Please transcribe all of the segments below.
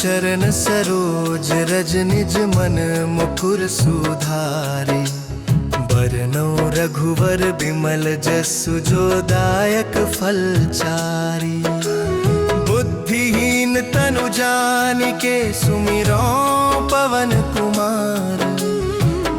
चरण सरोज रज निज मन मुकुर सुधारे। बरनौ रघुवर बिमल जसु जो दायक फल चारि। बुद्धिहीन तनु जानिके सुमिरौ पवन कुमार।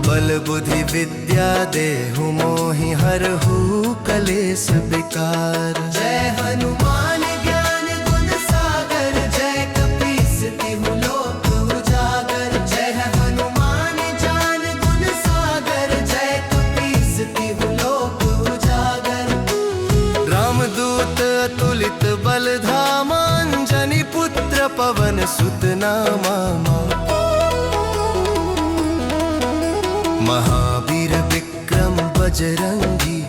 बल बुद्धि विद्या देहु मोहि हरहु कलेस विकार। जय हनुमान ज्ञान गुण सागर जय कपीस तिहु लोक उजागर। जय हनुमान ज्ञान गुण सागर जय कपीस तिहु लोक उजागर। रामदूत अतुलित बल धामा अंजनी पुत्र पवन सुत नामा। महावीर विक्रम बजरंगी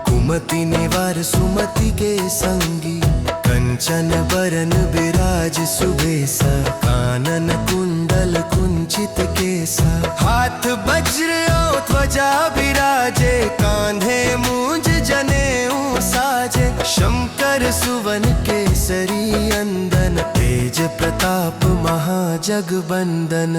कुमति निवार सुमति के संगी। कंचन बरन विराज सुबेसा कानन कुंडल कुंचित केसा। हाथ वज्र और ध्वजा विराजे कांधे मूंज जनेऊ साजे। शंकर सुवन केसरी अंदन तेज प्रताप महाजगबंदन।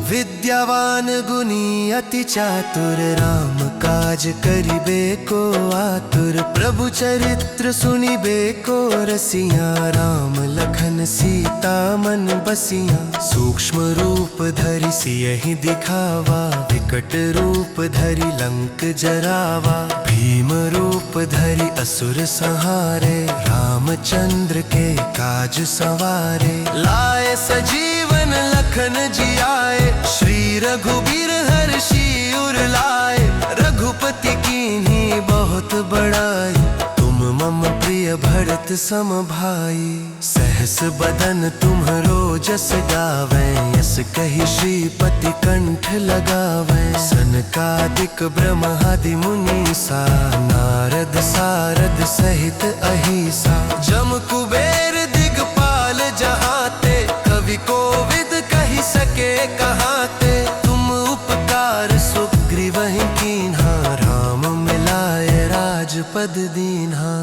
विद्यावान गुणी अति चातुर राम काज करिबे को आतुर। प्रभु चरित्र सुनिबे को रसिया राम लखन सीता मन बसिया। सूक्ष्म रूप धरि सियहि दिखावा विकट रूप धरि लंक जरावा। भीम रूप धरि असुर संहारे रामचंद्र के काज संवारे। लाए सजीवन लखन जियाए श्री रघुबीर हर्षि उर लाए। रघुपति कीन्ही बहुत बड़ाई तुम मम प्रिय भरत सम भाई। सहस बदन तुम्हरो जस गावें यस कहि श्रीपति कंठ लगावें। सनकादिक ब्रह्मादि मुनीसा नारद सारद सहित अहिसा। जम कुबेर दिगपाल जहाते कवि कोविद कहि सके कहाते। तुम उपकार सुग्रीवहि कीन्हा राम मिलाए राजपद दीन्हा।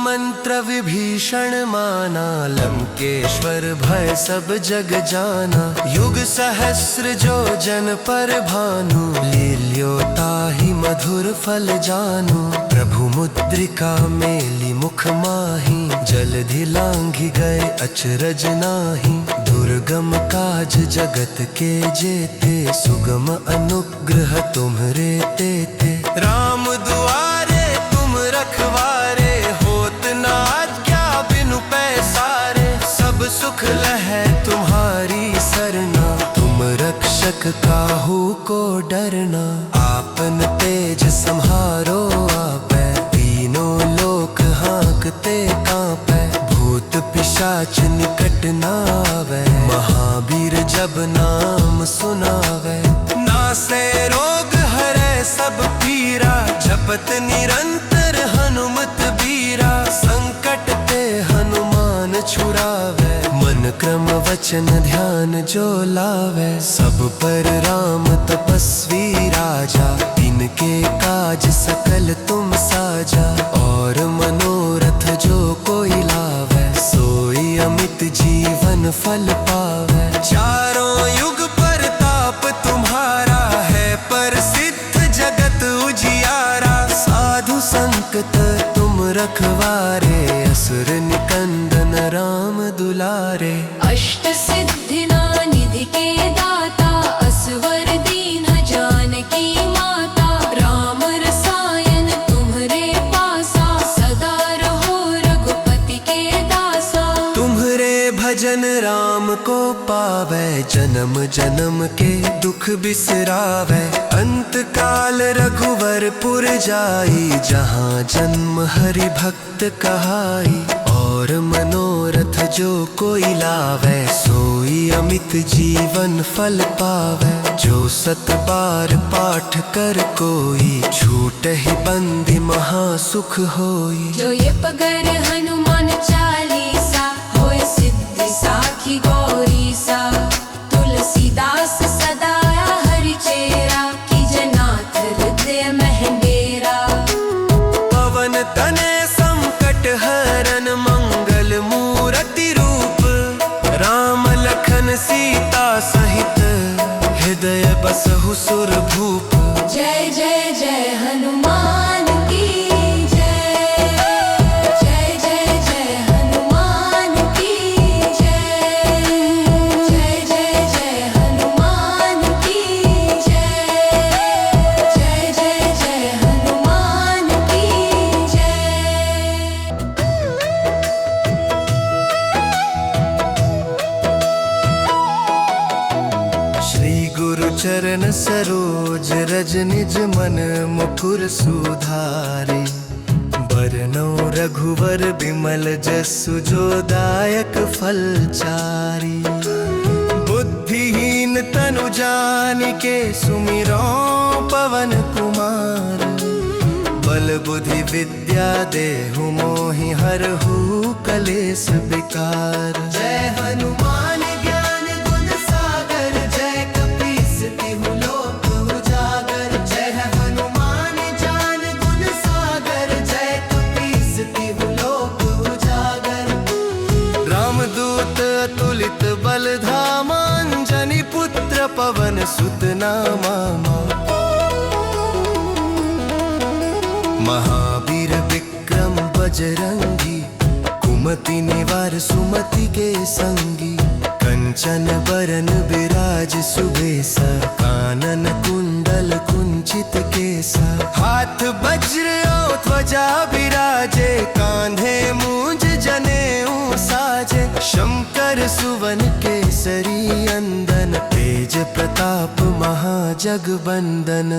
मंत्र विभीषण माना लंकेश्वर भय सब जग जाना। युग सहस्र जो जन पर भानु लील्यो ताहि मधुर फल जानु। प्रभु मुद्रिका मेली मुख माहि जलधि लांघि गए अचरज नाही। दुर्गम काज जगत के जेते सुगम अनुग्रह तुम्हरे तेते। राम दुआरे तुम रखवारे सुख लहै तुम्हारी सरना। तुम रक्षक काहू को डरना। आपन तेज सम्हारो आपै तीनों लोक हाँकते कांपै। भूत पिशाच निकट न आवे महावीर जब नाम सुनावे। नासै रोग हरै सब पीरा जपत निरंतर हनुमत बीरा। संकट ते हनुमान छुड़ावे मन क्रम वचन ध्यान जो लावे। सब पर राम तपस्वी राजा इनके काज सकल तुम साजा। और मनोरथ जो कोई लावे सोई अमित जीवन फल पावे। चारों युग परताप तुम्हारा है प्रसिद्ध जगत उजियारा। साधु संकट तुम रखवारे असुर निकंदन राम दुलारे। अष्ट सिद्धि निधि के दाता असवर दीन जानकी माता। राम रसायन तुम्हरे पासा सदा रहो रघुपति के दासा। तुम्हरे भजन राम को पावे जन्म जन्म के दुख बिसरावे। अंत काल रघुवर पुर जाई जहाँ जन्म हरि भक्त कहाई। और मनोरथ जो कोई लावे सोई अमित जीवन फल पावे। जो सत बार पाठ कर कोई छूटहि बंधि महासुख होई। जो ये पगर हनुमान चालीसा होय सिद्धि साखी गौरी सा। तुलसी वदन सरोज रज निज मन मुकुर सुधारे बरनौ रघुवर बिमल जसु जो दायक फल चारी बुद्धिहीन तनु जानिके सुमिरो पवन कुमार बल बुद्धि विद्या देहु मोहि हरहु कलेस विकार। जय हनुमान ज्ञान गुण सागर जय कपीस तिहु लोक उजागर। जय हनुमान ज्ञान गुण सागर जय कपीस तिहु लोक उजागर। रामदूत अतुलित बल धामा अंजनी पुत्र पवन सुत नामा। महावीर विक्रम बजरंगी कुमति निवार सुमति के संगी। कंचन बरन विराज सुबेसा कानन कुंडल कुंचित केसा। हाथ वज्र और ध्वजा विराजे कांधे मूंज जनेऊ साजे। शंकर सुवन केसरी अंदन तेज प्रताप महाजगबंदन।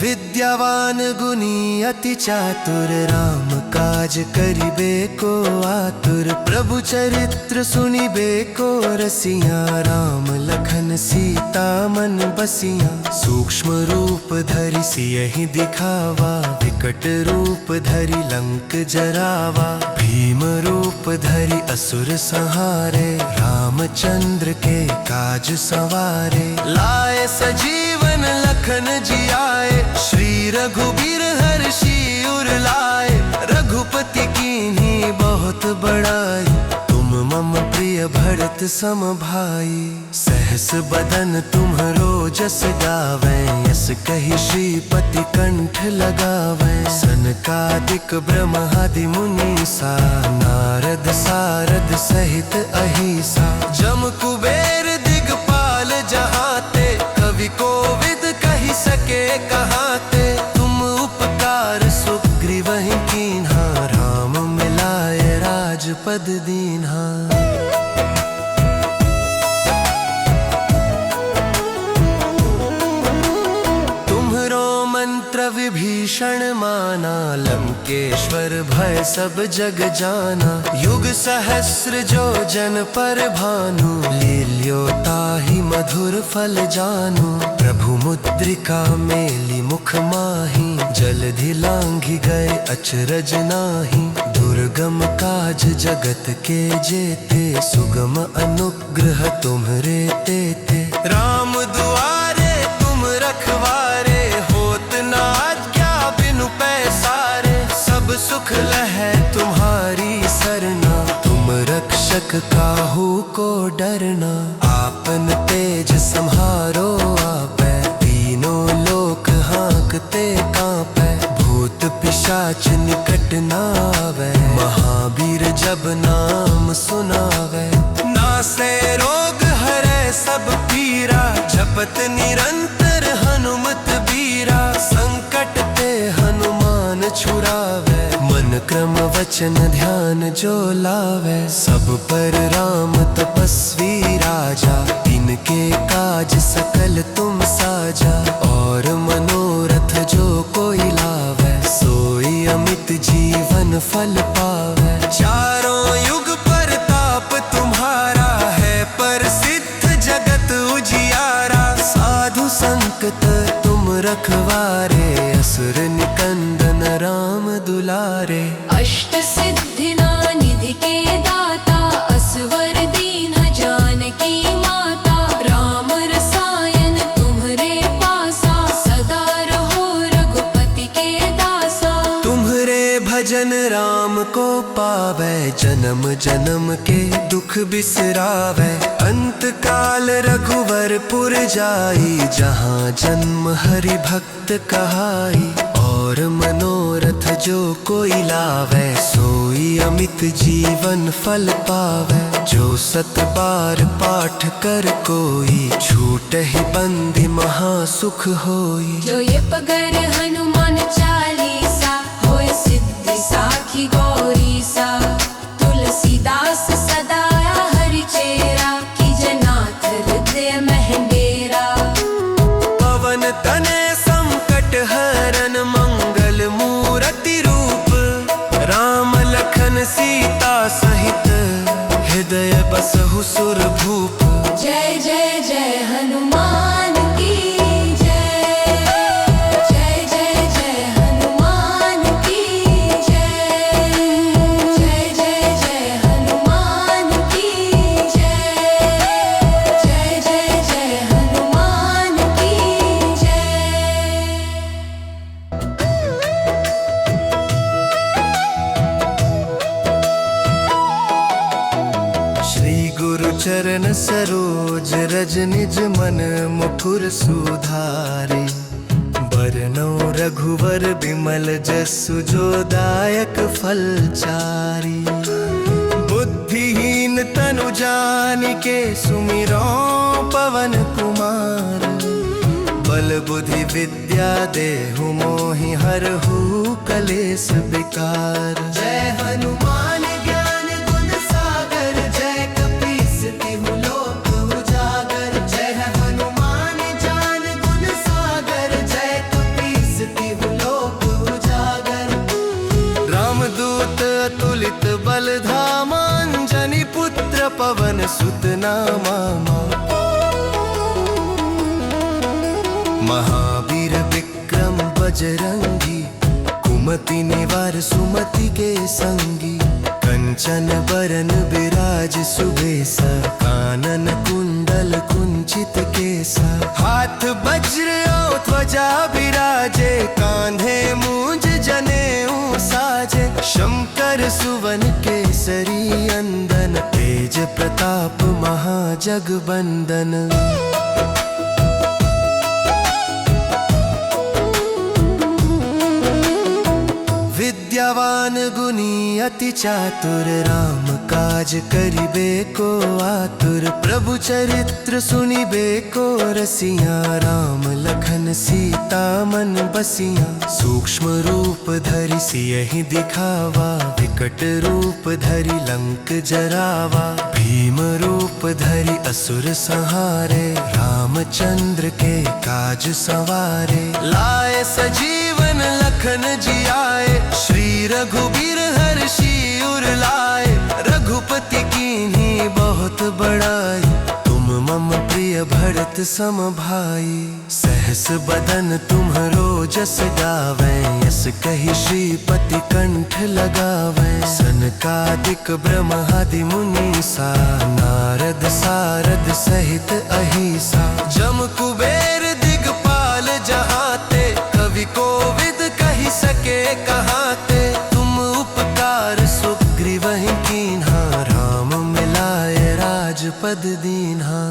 विद्यावान गुणी अति चातुर राम काज करिबे को आतुर। प्रभु चरित्र सुनिबे को रसिया राम लखन सीता मन बसिया। सूक्ष्म रूप धरि सियहि दिखावा विकट रूप धरि लंक जरावा। भीम रूप धरि असुर संहारे रामचंद्र के काज सवारे। लाए सजीवन लखन जियाए श्री रघुबीर हर्षि उर लाए। रघुपति कीन्ही बहुत बड़ाई तुम मम प्रिय भरत सम भाई। सहस बदन तुम्हरो जस गावे यस कहि श्रीपति कंठ लगावे। सनकादिक ब्रह्मादि मुनीसा नारद सारद सहित अहिसा। जम कुबेर दिगपाल जहाते कवि कोविद कहि सके कहाते। तुम उपकार सुग्रीवहि कीन्हा राम मिलाए राजपद दीन्हा। मंत्र विभीषण माना लंकेश्वर भय सब जग जाना। युग सहस्र जो जन पर भानु लील्यो ताहि मधुर फल जानु। प्रभु मुद्रिका मेली मुख माही जलधि लांघि गए अचरज नाही। दुर्गम काज जगत के जेते सुगम अनुग्रह तुम्हरे तेते। राम दुआरे तुम रखवारे होत न आज्ञा बिनु पैसारे। सब सुख लहै तुम्हारी सरना तुम रक्षक काहू को डरना। आपन तेज सम्हारो आपै तीनों लोक हाँकते कांपै। भूत पिशाच निकट न आवे महावीर जब नाम सुनावे। नासै रोग हरै सब पीरा जपत निरंतर हनुमत बीरा। संकट ते हनुमान छुड़ावे मन क्रम वचन ध्यान जो लावे। सब पर राम तपस्वी राजा तिनके काज सकल तुम साजा। और मनोरथ जो कोई लावे सोई अमित जीवन फल पावे। चारों युग परताप तुम्हारा है प्रसिद्ध जगत उजियारा। साधु संकट तुम रखवारे असुर निकंदन राम दुलारे। अष्ट सिद्धि निधि के दाता असवर दीन जानकी माता। राम रसायन तुम्हरे पासा सदा रहो रघुपति के दासा। तुम्हरे भजन राम को पावे जन्म जन्म के दुख बिसरावे। अंत काल रघुवर पुर जाई जहाँ जन्म हरि भक्त कहाई। और मनोरथ जो कोई लावे सोई अमित जीवन फल पावे। जो सत बार पाठ कर कोई छूटहि बंधि महासुख होई। जो ये पगर हनुमान चालीसा होय सिद्धि साखी गौरी सा। तुलसीदास हनुमान की जय। जय जय जय हनुमान की जय। जय जय जय हनुमान की जय। जय जय जय हनुमान की जय। श्री गुरु चरण सरोज रज निज मन मुकुर सुधारे। बरनौ रघुवर बिमल जसु जो दायक फल चारि। बुद्धिहीन तनु जानिके सुमिरो पवन कुमार। बल बुद्धि विद्या देहु मोहि हरहु कलेस विकार। जय हनुमान ज्ञान गुण सागर जय कपीस तिहु लोक उजागर। जय हनुमान ज्ञान गुण सागर जय कपीस तिहु लोक उजागर। रामदूत अतुलित बल धामा अंजनी पुत्र पवन सुत नामा। महावीर विक्रम बजरंगी कुमति निवार सुमति के संगी। कंचन बरन विराज सुबेसा कानन कुंडल कुंचित केसा। हाथ वज्र और ध्वजा विराजे कांधे मूंज जनेऊ साजे। शंकर सुवन केसरी अंदन तेज प्रताप महाजगबंदन। विद्यावान गुणी अति चातुर राम काज करिबे को आतुर। प्रभु चरित्र सुनिबे को रसिया राम लखन सीता मन बसिया। सूक्ष्म रूप धरि सियहि दिखावा विकट रूप धरि लंक जरावा। भीम रूप धरि असुर संहारे रामचंद्र के काज संवारे। लाए सजीवन लखन जियाए श्री रघुबीर हर्षि उर लाए। रघुपति कीन्ही बहुत बड़ाई तुम मम प्रिय भरत सम भाई। सहस बदन तुम्हरो जस गावै यस कहि श्रीपति कंठ लगावै। सनकादिक ब्रह्मादि मुनीसा नारद सारद सहित अहिसा। जम कुबेर दिगपाल जहाते कवि कोविद कहि सके कहाते। तुम उपकार सुग्रीवहि कीन्हा राम मिलाए राजपद दीन्हा।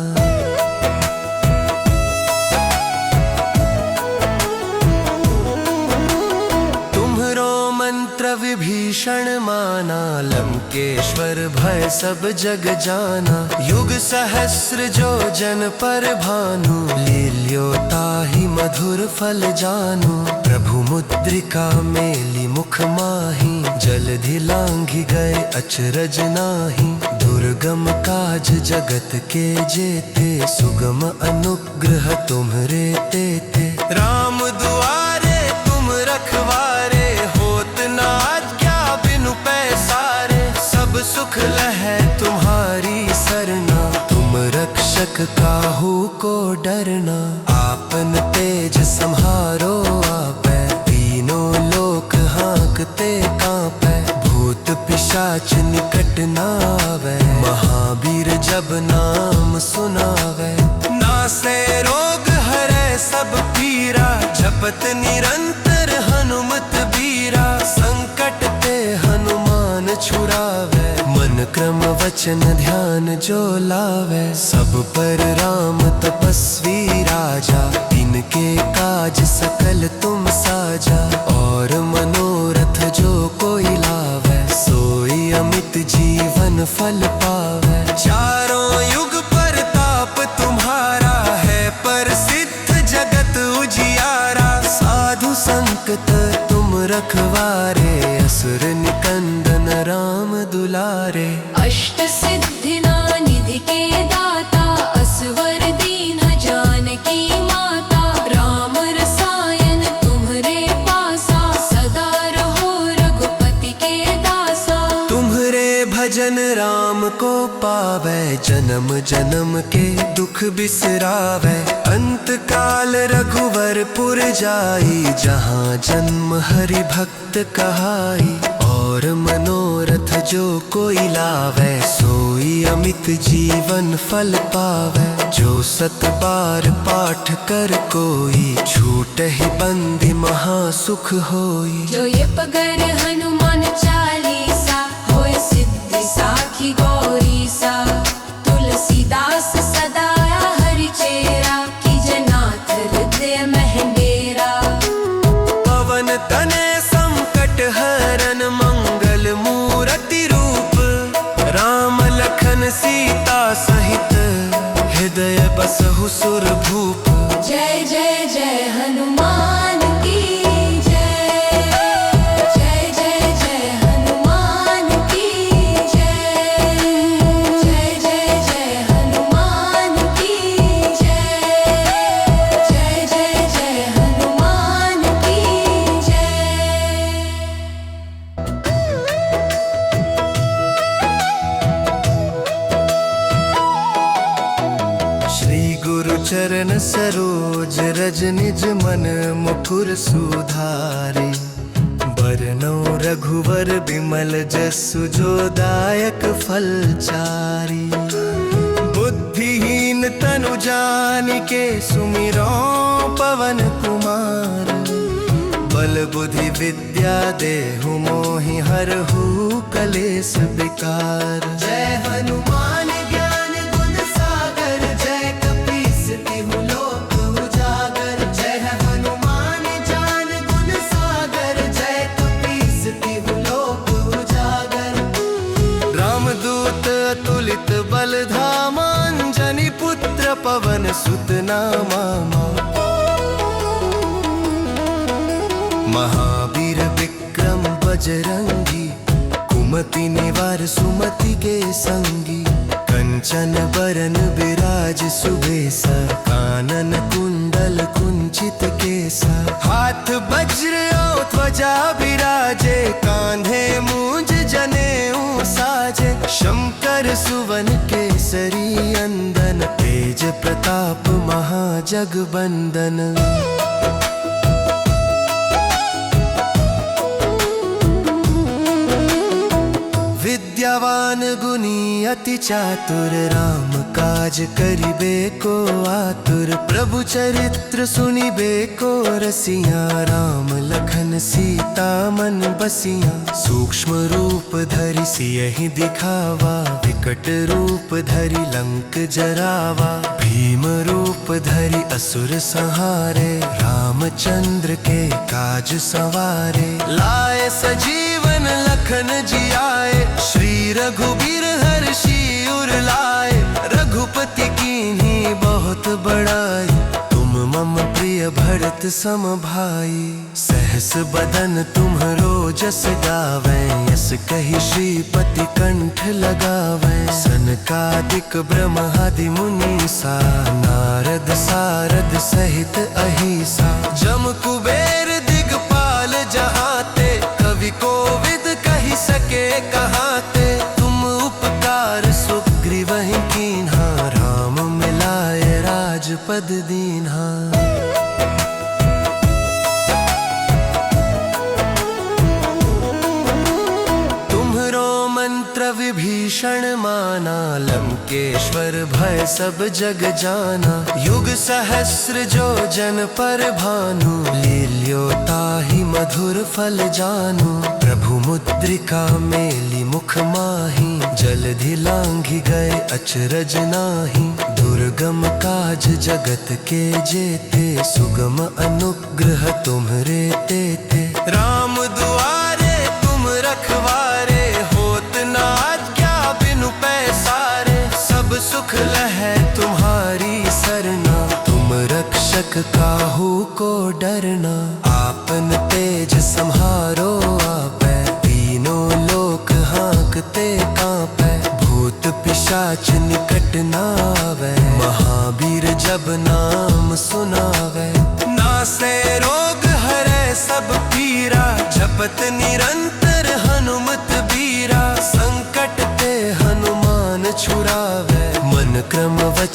मंत्र विभीषण माना लंकेश्वर भय सब जग जाना। युग सहस्र जो जन पर भानु लील्यो ताहि मधुर फल जानु। प्रभु मुद्रिका मेली मुख माहि जलधि लांघि गए अचरज नाही। दुर्गम काज जगत के जेते सुगम अनुग्रह तुम्हरे तेते। राम दुआरे तुम रखवारे होत न आज्ञा बिनु पैसारे। सब सुख लहै तुम्हारी सरना तुम रक्षक काहू को डरना। आपन तेज सम्हारो आपै तीनों लोक हाँकते कांपै। भूत पिशाच निकट न आवे महावीर जब नाम सुनावे। नासै रोग हरै सब पीरा जपत निरंतर हनुमत बीरा। संकट ते हनुमान छुड़ावे मन क्रम वचन ध्यान जो लावे। सब पर राम तपस्वी राजा इनके काज सकल तुम साजा। और मनोरथ जो कोई लावे सोई अमित जीवन फल पावे। चारों युग परताप तुम्हारा है प्रसिद्ध जगत उजियारा। साधु संकट तुम रखवारे असुर निकंदन राम दुलारे। अष्ट सिद्धि निधि के दाता असवर दीन जानकी माता। राम रसायन तुम्हरे पासा सदा रहो रघुपति के दासा। तुम्हरे भजन राम को पा पावे, जन्म जन्म के दुख बिसरावे। अंत काल रघुवरपुर जाई, जहाँ जन्म हरि भक्त कहाई। और मनोरथ जो कोई लावे, सोई अमित जीवन फल पावे। जो सत बार पाठ कर कोई, छूट ही बंदी महासुख होई। जो ये पगर हनुमान चालीसा, होय सिद्धि साखी गौरी सा। तुलसीदास सदा हरि चेरा, की जनाथ हृदय महंडेरा। पवन तने संकट हरन, मंगल मूर्ति रूप। राम लखन सीता सहित, हृदय बसहु सुर भूप। जय जय जय हनुमान की जय। जय जय जय हनुमान की जय। जय जय जय हनुमान की जय। जय जय जय हनुमान की जय। श्री गुरु चरण सरोज रज, निज मन मुकुर सुधारे। बरनौ रघुवर बिमल जसु, जो दायक फल चारि। बुद्धिहीन तनु जानिके, सुमिरो पवन कुमार। बल बुद्धि विद्या देहु मोहि, हरहु कलेस विकार। जय हनुमान ज्ञान गुण सागर, जय कपीस तिहु लोक उजागर। जय हनुमान ज्ञान गुण सागर, जय कपीस तिहु लोक उजागर। रामदूत अतुलित बल धामा, अंजनी पुत्र पवन सुत नामा। महावीर विक्रम बजरंगी, कुमति निवार सुमति के संगी। कंचन बरन विराज सुबेसा, कानन कुंडल कुंचित केसा। हाथ वज्र और ध्वजा विराजे, कांधे मूंज जनेऊ साजे। शंकर सुवन केसरी अंदन, तेज प्रताप महाजगबंदन। विद्यावान गुणी अति चातुर, राम काज करिबे को आतुर। प्रभु चरित्र सुनिबे को रसिया, राम लखन सीता मन बसिया। सूक्ष्म रूप धरि सियहि दिखावा, विकट रूप धरि लंक जरावा। भीम रूप धरि असुर संहारे, रामचंद्र के काज सवारे। लाए सजीवन लखन जियाए, श्री रघुबीर हर्षि उर लाए। रघुपति कीन्ही बहुत बड़ाई, तुम मम प्रिय भरत सम भाई। सहस बदन तुम्हरो जस गावे, यस कहि श्रीपति कंठ लगावे। सनकादिक ब्रह्मादि मुनीसा, नारद सारद सहित अहिसा। जम कुबेर दिगपाल जहाते, कवि कोविद कहि सके कहाते। तुम उपकार सुग्रीवहि कीन्हा, राम मिलाए राजपद दीन्हा। तुम्हरो मंत्र विभीषण माना, लंकेश्वर भय सब जग जाना। युग सहस्र जो जन पर भानु, लील्यो ताहि मधुर फल जानु। प्रभु मुद्रिका मेली मुख माहि, जलधि लांघि गए अचरज नाही। दुर्गम काज जगत के जेते, सुगम अनुग्रह तुम्हरे तेते। राम दुआरे तुम रखवारे, होत न आज्ञा बिनु पैसारे। सब सुख लहै तुम्हारी सरना, तुम रक्षक काहू को डरना। आपन तेज सम्हारो आपै, तीनों लोक हाँकते कांपै। भूत पिशाच निकट न आवे, महावीर जब नाम सुनावे। नासै रोग हरै सब पीरा, जपत निरंतर हनुमत बीरा। संकट ते हनुमान छुड़ा,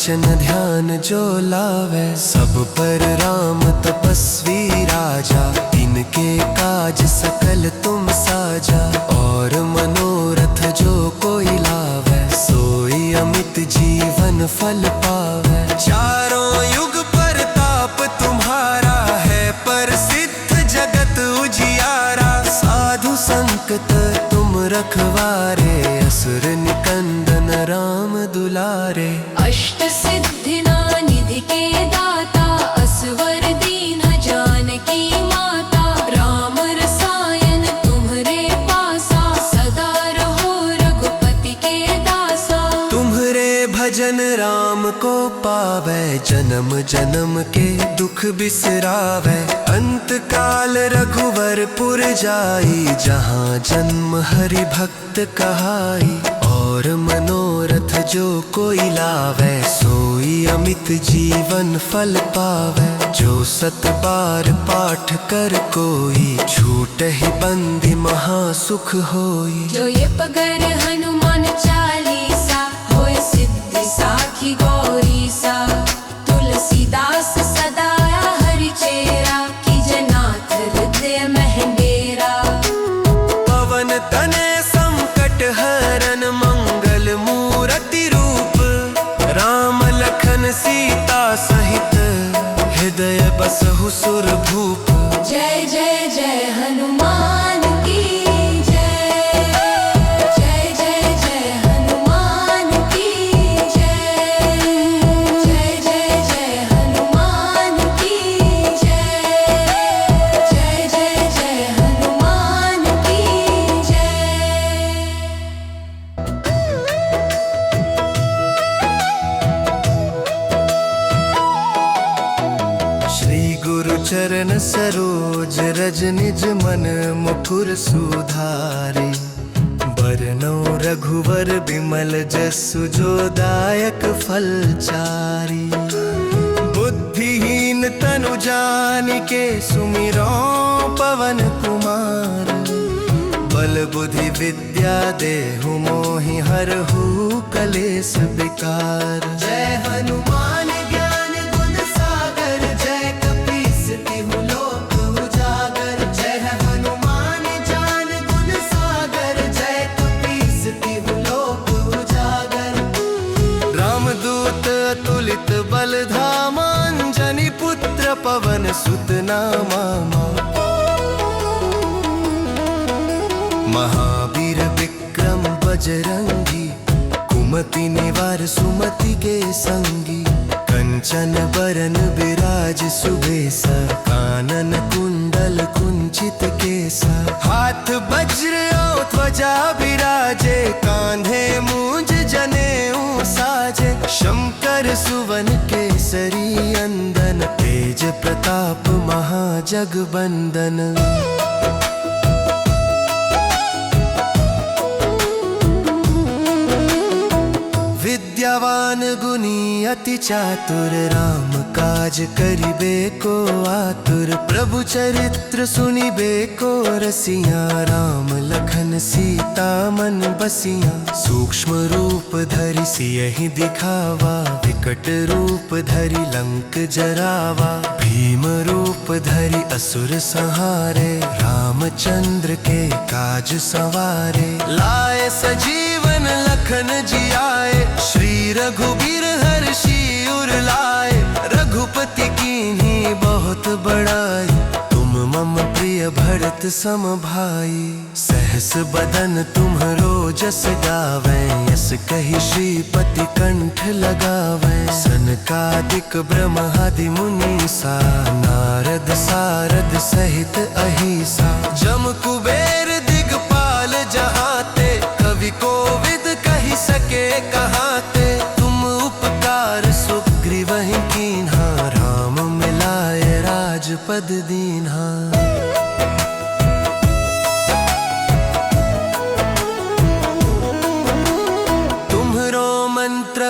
वचन ध्यान जो लावे, सब पर राम तपस्वी राजा, इनके काज सकल तुम साजा। और मनोरथ जो कोई लावे, सोई अमित जीवन फल पावे। चारों युग प्रताप तुम्हारा है, प्रसिद्ध जगत उजियारा। साधु संकट तुम रखवारे, असुर निकंदन राम दुलारे। अष्ट सिद्धि निधि के दाता, असवर दीन जानकी माता। राम रसायन तुम्हरे पासा, सदा रहो रघुपति के दासा। तुम्हरे भजन राम को पावे, जन्म जन्म के दुख बिसरावे। अंत काल रघुवर पुर जाई, जहाँ जन्म हरि भक्त कहाई। और मनोरथ जो कोई लावे, सोई अमित जीवन फल पावे। जो सत बार पाठ कर कोई, छूट ही बंदी महासुख होई। जो ये पगर हनुमान चालीसा, होय सिद्धि साखी गौरी सा। तुलसीदास सदा हरि चेरा, कीजे नाथ हृदय महंडेरा। पवन तने संकट हरन, मंगल मूरति रूप। राम लखन सीता सहित, हृदय बसहु सुर भूप। जय जय जय हनुमान की जय। जय जय जय हनुमान की जय। जय जय जय हनुमान की जय। जय जय जय हनुमान की जय। श्री गुरु चरण सरोज रज, निज मन मुकुर सुधारे। बरनौ रघुवर बिमल जसु, जो दायक फल चारि। बुद्धिहीन तनु जानिके, सुमिरो पवन कुमार। बल बुद्धि विद्या देहु मोहि, हरहु कलेस विकार। जय हनुमान ज्ञान गुण सागर, जय कपीस तिहु लोक उजागर। जय हनुमान ज्ञान गुण सागर, जय कपीस तिहु लोक उजागर। रामदूत अतुलित बल धामा, अंजनी पुत्र पवन सुत नामा। महावीर विक्रम बजरंगी, कुमति निवार सुमति के संगी। कंचन बरन विराज सुबेसा, कानन कुंडल कुंचित केसा। हाथ वज्र और ध्वजा विराजे, कांधे मूंज जनेऊ साजे। शंकर सुवन केसरी अंदन, तेज प्रताप महाजगबंदन। विद्यावान गुणी अति चातुर, राम काज करिबे को आतुर। प्रभु चरित्र सुनिबे को रसिया, राम लखन सीता मन बसिया। सूक्ष्म रूप धरि सियहि दिखावा, विकट रूप धरि लंक जरावा। भीम रूप धरि असुर संहारे, रामचंद्र के काज सवारे। लाए सजीवन लखन जियाए, श्री रघुबीर हर्षि उर लाए। रघुपति कीन्ही बहुत बड़ाई, तुम मम प्रिय भरत सम भाई। सहस बदन तुम्हरो जस गावे, यस कहि श्रीपति कंठ लगावे। सनकादिक ब्रह्मादि मुनीसा, नारद सारद सहित अहिसा। जम कुबेर दिगपाल जहाते, कवि कोविद कहि सके कहाते। तुम उपकार सुग्रीवहि कीन्हा, राम मिलाए राजपद दीन्हा।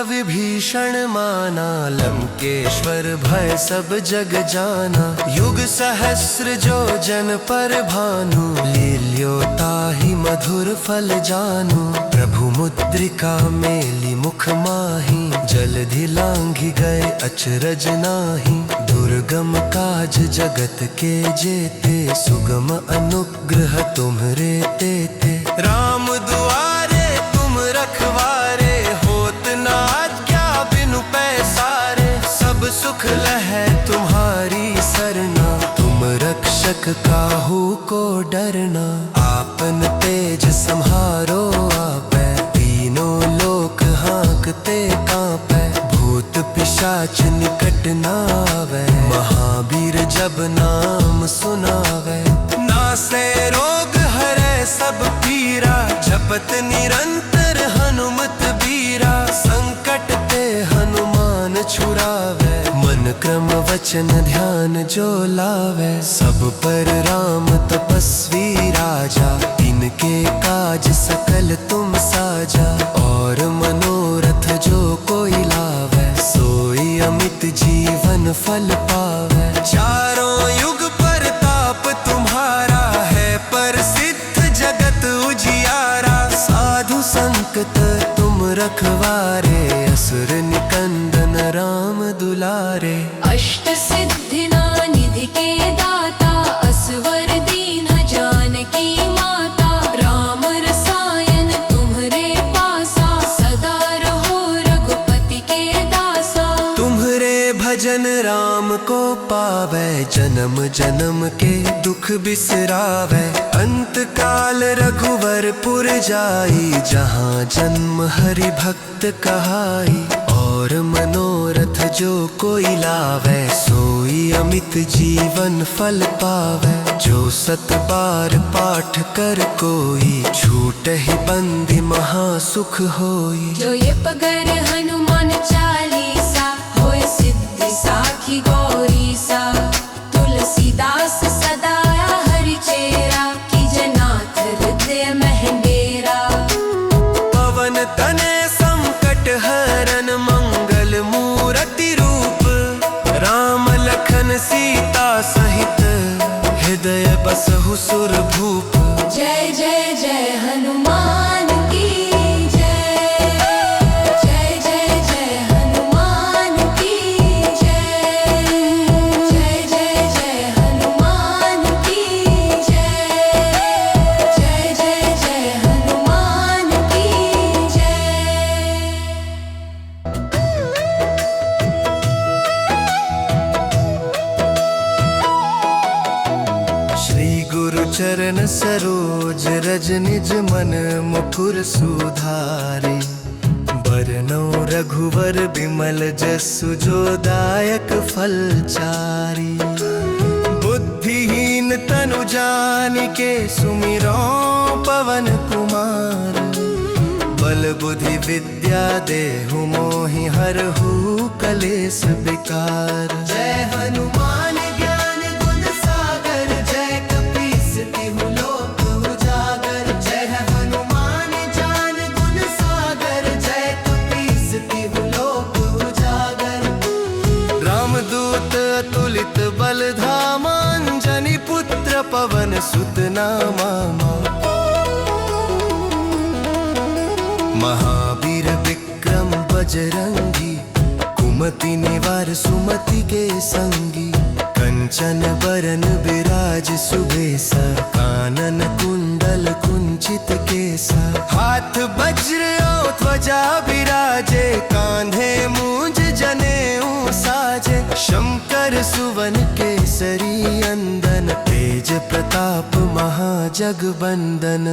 विभीषण माना, लंकेश्वर भय सब जग जाना। युग सहस्र जो जन पर भानु, लील्यो ताहि मधुर फल जानू। प्रभु मुद्रिका मेलि मुख माही, जलधि लांघि गए अचरज नाही। दुर्गम काज जगत के जेते, सुगम अनुग्रह तुम्हरे तेते। राम दुआरे तुम रखवारे, होत न आज्ञा बिनु पैसारे। सब सुख लहै तुम्हारी सरना, तुम रक्षक काहू को डरना। आपन तेज सम्हारो आपै, तीनों लोक हाँकते कांपै। भूत पिशाच निकट न आवे, महावीर जब नाम सुनावे। नासै रोग हरै सब पीरा, जपत निरंतर हनुमत बीरा। संकट ते हनुमान छुड़ावे, मन क्रम वचन ध्यान जो लावे। सब पर राम तपस्वी राजा, इनके काज सकल तुम साजा। और मनोरथ जो कोई लावे, सोई अमित जीवन फल पावे। चारों युग परताप तुम्हारा है, प्रसिद्ध जगत उजियारा। साधु संकट तुम रखवारे, असुर निकंदन राम दुलारे। अष्ट सिद्धि निधि के दाता, असवर दीन जानकी माता। राम रसायन तुम्हरे पासा, सदा रहो रघुपति के दासा। तुम्हरे भजन राम को पावे, जन्म जन्म के दुख बिसरावे। अंत काल रघुवर पुर जाई, जहाँ जन्म हरि भक्त कहाई। और मनोरथ जो कोई लावे, सोई अमित जीवन फल पावे। जो सत बार पाठ कर कोई, छूटहि बंधि महासुख होई। जो ये पगर हनुमान चालीसा, होय सिद्धि साखी गौरी सा। तुलसीदास सदा हरि चेरा, की जनाथ हृदय महंडेरा। पवन तने संकट हरन, मंगल मूरति रूप। राम लखन सीता सहित, हृदय बसहु सुर भूप। जय जय जय हनुमान की जय। जय जय जय हनुमान की जय। जय जय जय हनुमान की जय। जय जय जय हनुमान की जय। श्री गुरु चरण सरोज रज, निज मन मुकुर सुधारे। बरनौ रघुवर बिमल जसु, जो दायक फल चारि। बुद्धिहीन तनु जानिके, सुमिरो पवन कुमार। बल बुद्धि विद्या देहु मोहि, हरहु कलेस विकार। जय हनुमान ज्ञान गुण सागर, जय कपीस तिहु लोक उजागर। जय हनुमान ज्ञान गुण सागर, जय कपीस तिहु लोक उजागर। रामदूत अतुलित बल धामा, अंजनी पुत्र पवन सुत नामा। महावीर विक्रम बजरंगी, कुमति निवार सुमति के संगी। कंचन बरन विराज सुबेसा, कानन कुंडल कुंचित केसा। हाथ वज्र और ध्वजा विराजे, कांधे मूंज जनेऊ साजे। शंकर सुवन केसरी अंदन, तेज प्रताप महाजगबंदन।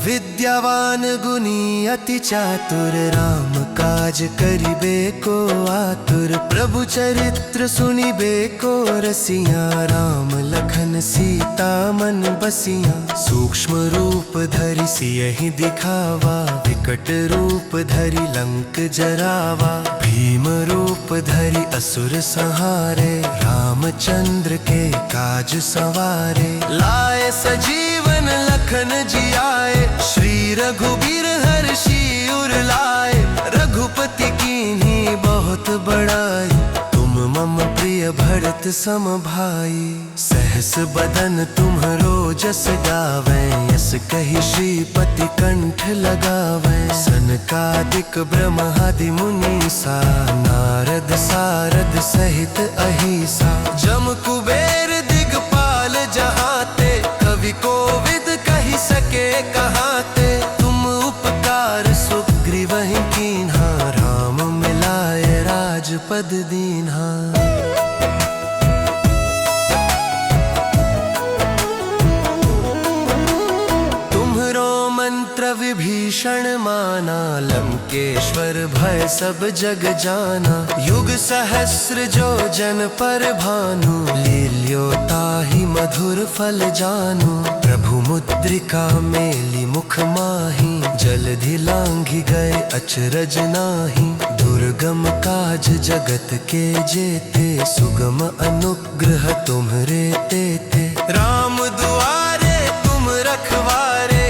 विद्यावान गुणी अति चातुर, राम काज करिबे को आतुर। प्रभु चरित्र सुनिबे को रसिया, राम लखन सीता मन बसिया। सूक्ष्म रूप धरि सियहि दिखावा, विकट रूप धरि लंक जरावा। भीम रूप धरि असुर संहारे, रामचंद्र के काज सवारे। लाए सजीवन लखन जियाए, श्री रघुबीर हर्षि उर लाए। रघुपति कीन्ही बहुत बड़ाई, तुम मम प्रिय भरत सम भाई। सहस बदन तुम्हरो जस गावे, यस कही श्रीपति कंठ लगावे। सनकादिक ब्रह्मादि मुनीसा, नारद सारद सहित अहिसा। जम कुबेर दिगपाल जहाते, कवि कोविद कही सके कहाते। तुम उपकार सुग्रीवहि कीन्हा, राम मिलाए राजपद दीन्हा। मंत्र विभीषण माना, लंकेश्वर भय सब जग जाना। युग सहस्र जो जन पर भानु, लील्यो ताहि मधुर फल जानु। प्रभु मुद्रिका मेली मुख माही, जलधि लांघि गए अचरज नाही। दुर्गम काज जगत के जेते, सुगम अनुग्रह तुम्हरे तेते। राम दुआरे तुम रखवारे,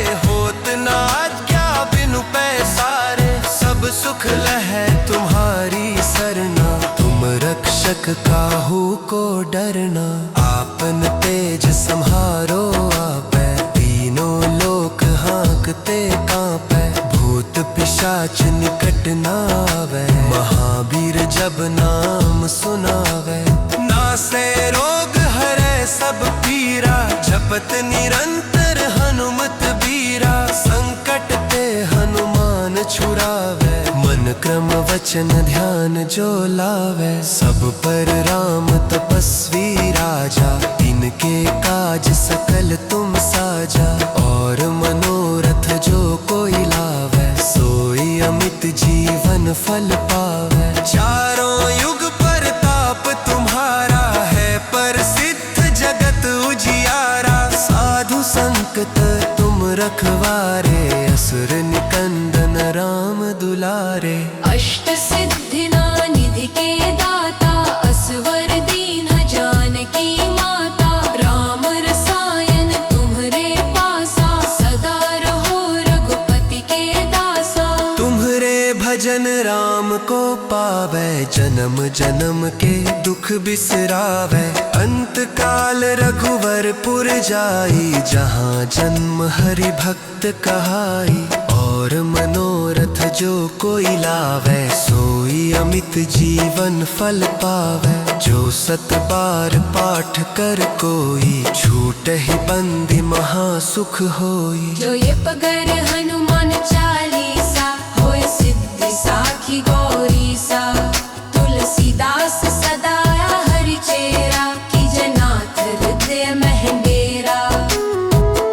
सब सुख लहै तुम्हारी सरना। तुम रक्षक काहू को डरना, आपन तेज सम्हारो आपै। तीनों लोक हाँकते कांपै, भूत पिशाच निकट न आवे। महावीर जब नाम सुनावे, नासै रोग हरै सब पीरा। जपत निरंतर हनुमत बीरा, संकट ते हनुमान छुड़ावे। मन क्रम वचन ध्यान जो लावे, सब पर राम तपस्वी राजा। इनके काज सकल तुम साजा, और मनोरथ जो कोई लावे। सोई अमित जीवन फल पावे। चारों युग परताप तुम्हारा है, प्रसिद्ध जगत उजियारा। साधु संकट तुम रखवारे, असुर निकंदन राम दुलारे। अष्ट सिद्धि निधि के दाता, असवर दीन जानकी माता। राम रसायन तुम्हरे पासा, सदा रहो रघुपति के दासा। तुम्हरे भजन राम को पावे, जन्म जन्म के दुख बिसरावे। अंत काल रघुवर पुर जाई, जहाँ जन्म हरि भक्त कहाई। और मनोरथ जो कोई लावे, सोई अमित जीवन फल पावे। जो सत बार पाठ कर कोई, छूटहि बंदी महासुख होई। जो ये पगर हनुमान चालीसा, होय सिद्धि साखी गौरी सा। तुलसीदास सदा हरि चेरा, की जनाथ हृदय महंडेरा।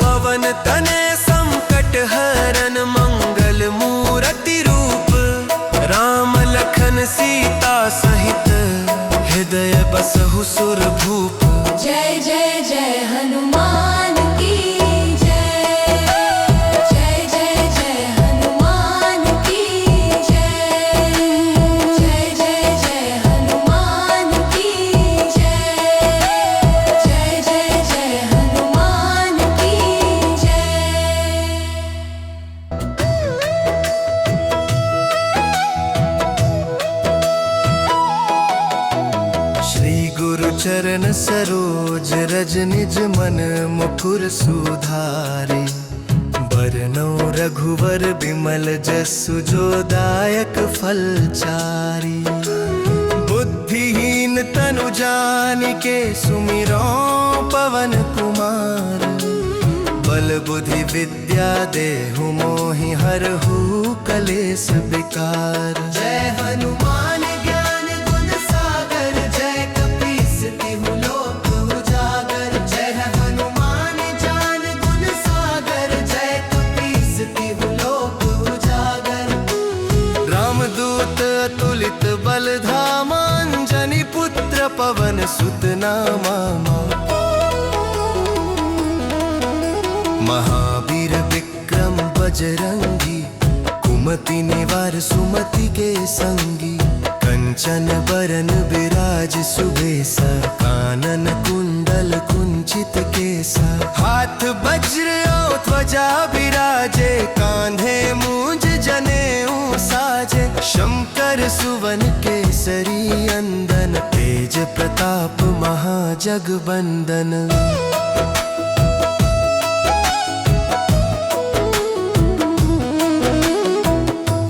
पवन तने संकट हरन, मंगल मूरति रूप। राम लखन सीता सहित, हृदय बसहु सुर भूप। जय जय जय हनुमान की जय। जय जय जय हनुमान की जय। जय जय जय हनुमान की जय। जय जय जय हनुमान की जय। श्री गुरु चरण सरोज रज, निज मन मुकुर सुधारे। बरनौ रघुवर बिमल जसु, जो दायक फल चारि। बुद्धिहीन तनु जानिके, सुमिरो पवन कुमार। बल बुद्धि विद्या देहु मोहि, हरहु कलेस विकार। जय हनुमान ज्ञान गुण सागर, जय कपीस तिहु लोक उजागर। जय हनुमान ज्ञान गुण सागर, जय कपीस तिहु लोक उजागर। रामदूत अतुलित बल धामा, अंजनी पुत्र पवन सुत नामा। महावीर विक्रम बजरंगी, कुमति निवार सुमति के संगी। कंचन बरन विराज सुबेसा, कानन कुंडल कुंचित केसा। हाथ वज्र और ध्वजा विराजे, कांधे मूंज जनेऊ साजे। शंकर सुवन केसरी अंदन, तेज तेज प्रताप महाजगबंदन।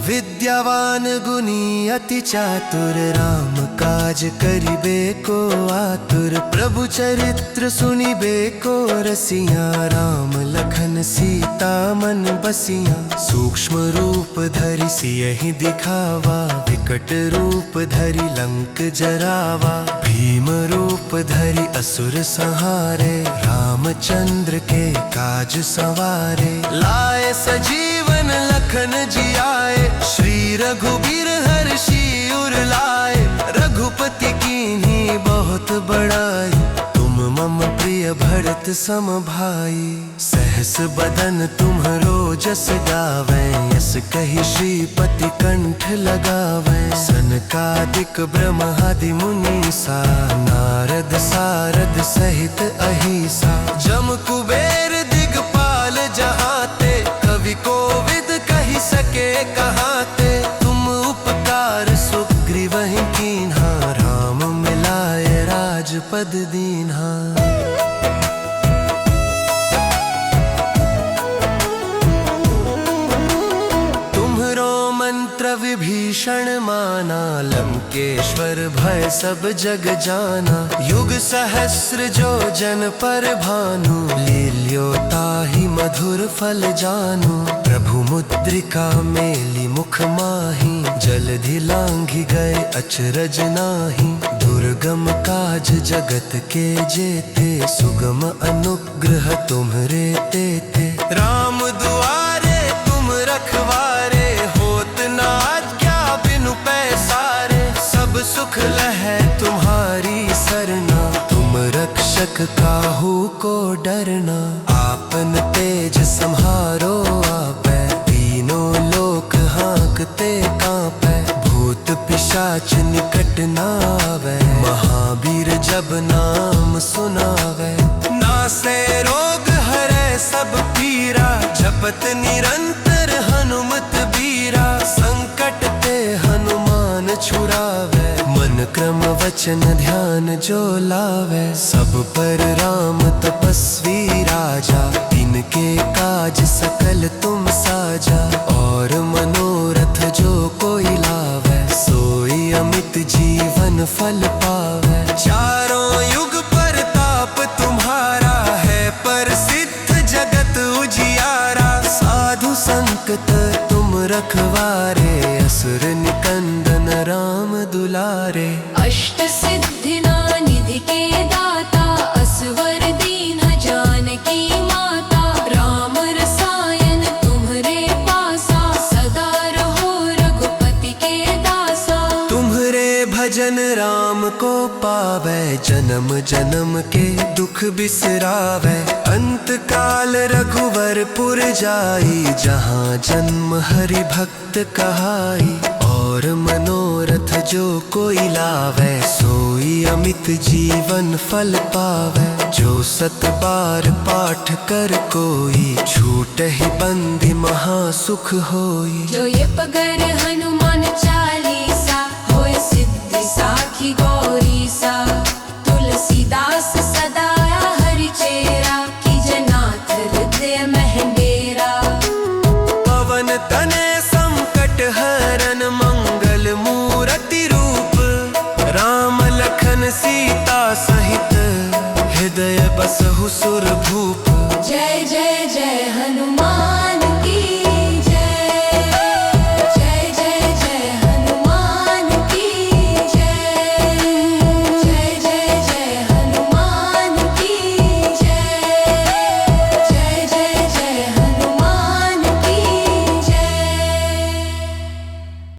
विद्यावान गुणी अति चातुर, राम काज करिबे को आतुर। प्रभु चरित्र सुनिबे को रसिया, राम लखन सीता मन बसिया। सूक्ष्म रूप धरि सियहि दिखावा, विकट रूप धरि लंक जरावा। भीम रूप धरि असुर संहारे, रामचंद्र के काज सवारे। लाए सजीवन लखन जियाए, श्री रघुबीर हर्षि उर लाए। रघुपति कीन्ही बहुत बड़ाई, तुम मम प्रिय भरत सम भाई। सहस बदन तुम्हरो जस गावे, यस कहि श्रीपति कंठ लगावे। सनकादिक ब्रह्मादि मुनीसा, नारद सारद सहित अहिसा। जम कुबेर दिगपाल जहाते, कवि कोविद कहि सके कहाते। तुम उपकार सुग्रीवहि कीन्हा, राम मिलाए राजपद दीन्हा। मंत्र विभीषण माना, लंकेश्वर भय सब जग जाना। युग सहस्र जो जन पर भानु, लील्यो ताहि मधुर फल जानू। प्रभु मुद्रिका मेली मुख माही, जलधि लांघि गए अचरज नाही। दुर्गम काज जगत के जेते, सुगम अनुग्रह तुम्हरे तेते। राम दुआरे तुम रखवारे, होत न आज्ञा बिनु पैसारे। सब सुख लहै तुम्हारी सरना, तुम रक्षक काहू को डरना। आपन तेज सम्हारो आपै, तीनों लोक हाँकते कांपै। भूत पिशाच निकट न आवे, महावीर जब नाम सुनावे। नासै रोग हरै सब पीरा, जपत निरंतर हनुमत बीरा। संकट ते हनुमान छुड़ावे, मन क्रम वचन ध्यान जो लावे। सब पर राम तपस्वी राजा, तिनके काज सकल तुम साजा। और मनोरथ जो कोई लावे, सोई अमित जीवन फल पावे। चारों युग परताप तुम्हारा है, प्रसिद्ध जगत उजियारा। साधु संकट तुम रखवारे, असुर निकंदन राम दुलारे। अष्ट सिद्धि निधि के दाता, असवर दीन जानकी माता। राम रसायन तुम्हरे पासा, सदा रहो रघुपति के दासा। तुम्हरे भजन राम को पावे, जन्म जन्म के दुख बिसरावे। अंत काल रघुवर पुर जाई, जहाँ जन्म हरि भक्त कहाई। और मनोरथ जो कोई लावे, सोई अमित जीवन फल पावे। जो सत बार पाठ कर कोई, छूटहि बंधि महासुख होई। जो ये पगर हनुमान चालीसा, होय सिद्धि साखी गौरी सा। तुलसीदास सदा हरि चेरा, कीजय नाथ हृदय महंडेरा। पवन तने संकट हरन, मंगल मूरति रूप। राम लखन सीता सहित, हृदय बसहु सुर भूप।